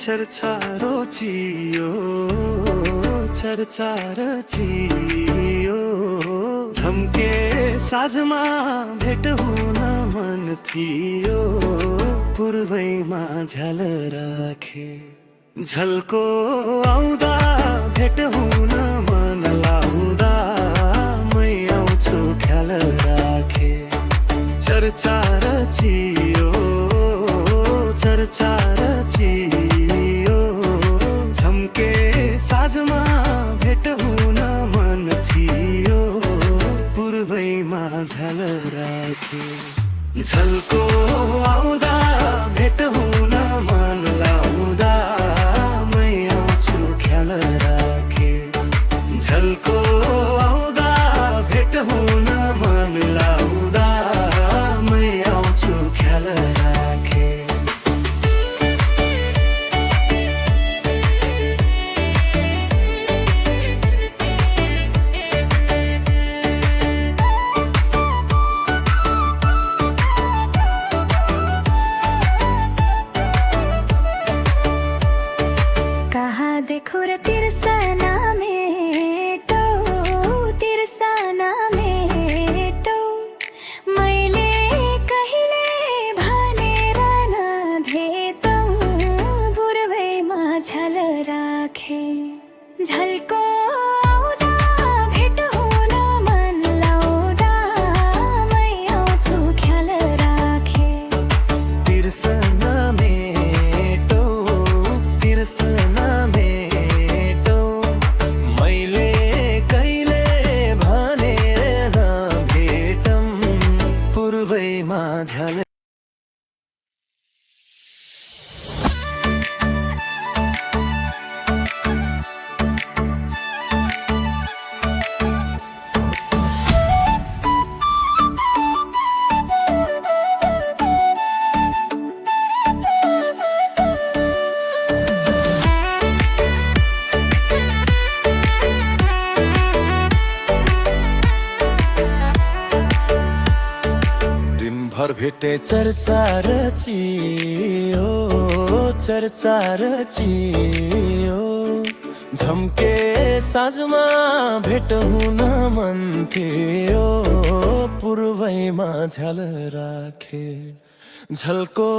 छरछारो चियो छरछार चियो झम्के साँझमा भेट हुन मन थियो पूर्वैमा झ्याल राखे झल्को आउँदा भेट हुन मन लाउँदा मै आउँछु ख्याल राखे चरचार चियो चरचार चियो झम्के साँझमा भेट हुन मन थियो पूर्वैमा झ्याल राखे झल्को आउँदा भेट हुन मन लाउँदा मै आउँछु ख्याल राखे झल्को आउँदा भेट हुन मन लाउँदा मै आउँछु ख्याल राखे देखो र तिर्सना मेटो तिर्सना मेटो मैले कहिले भनेर नभेटौ पूर्वैमा झ्याल राखे झल्को आउँदा भेट हुन मन लाउँदा मै आउँछु ख्याल राखे तिर्सना मेटो तिर्सना झ्याल भर भेटे चरचार चियो चरचार चियो झम्के साँझमा भेट हुन मन थियो पूर्वैमा झ्याल राखे झल्को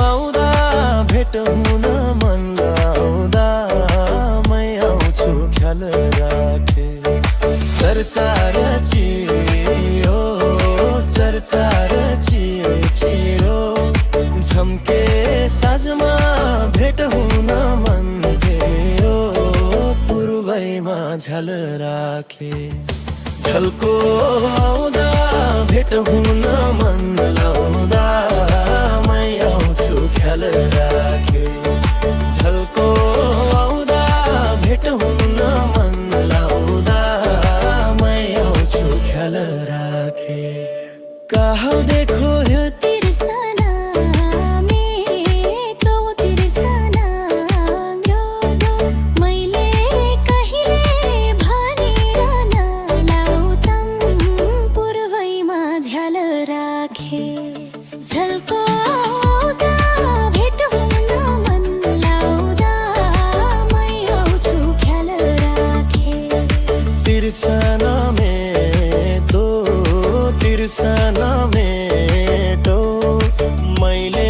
आउँदा भेट हुन मन लाउँदा मै आउँछु ख्याल राखे चरचार चियो चरचार चिरो झम्के साँझमा भेट हुन मन थियो पूर्वैमा झ्याल राखे झल्को आउँदा भेट हुन मन लाउँदा मै आउँछु ख्याल राखे झल्को आउँदा भेट हुन मन लाउँदा मै आउँछु ख्याल राखे कहाँ देखो यो तिर्सना मेटो तिर्सना ग्रोदो मैले कहिले भनेर नलाउँतौ पूर्वैमा झ्याल राखे झल्को आउँदा भेट हुन मन लाउँदा मै आउँछु ख्याल राखे तिर्सना मेटो तिर्सना मेटो मैले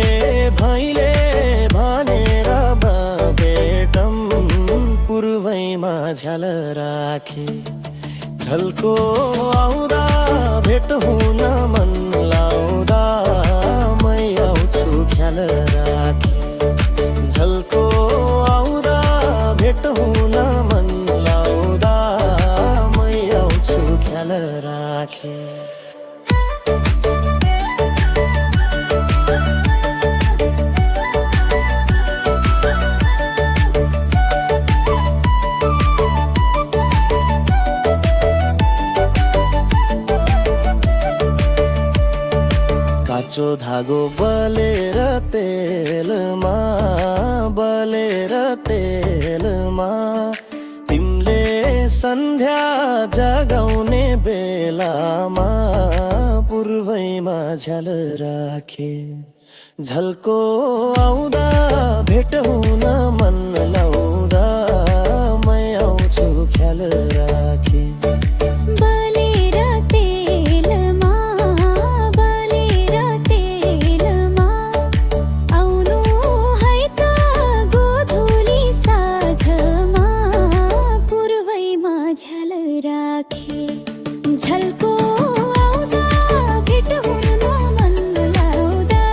भैले भनेर भेटौ पूर्वैमा झ्याल राखे झल्को आउँदा भेट हुन मन लाउँदा मै आउँछु ख्याल राखे झल्को आउँदा भेट हुन मन लाउँदा मै आउँछु ख्याल राखे काचो धागो बलेर तेलमा तिमीले सन्ध्या जगाउने बेलामा पूर्वैमा झ्याल राखे झल्को आउँदा भेट हुन मन लाउँदा मै आउँछु ख्याल राखी बलेर तेलमा आउनु है त गोधुली साँझमा पूर्वैमा झ्याल राखे झल्को आउँदा भेट हुन मन लाउँदा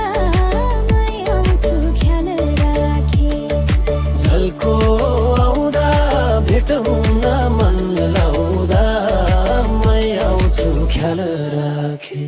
मै आउँछु ख्याल राखे झल्को आउँदा भेट हुन मन लाउँदा मै आउँछु ख्याल राखे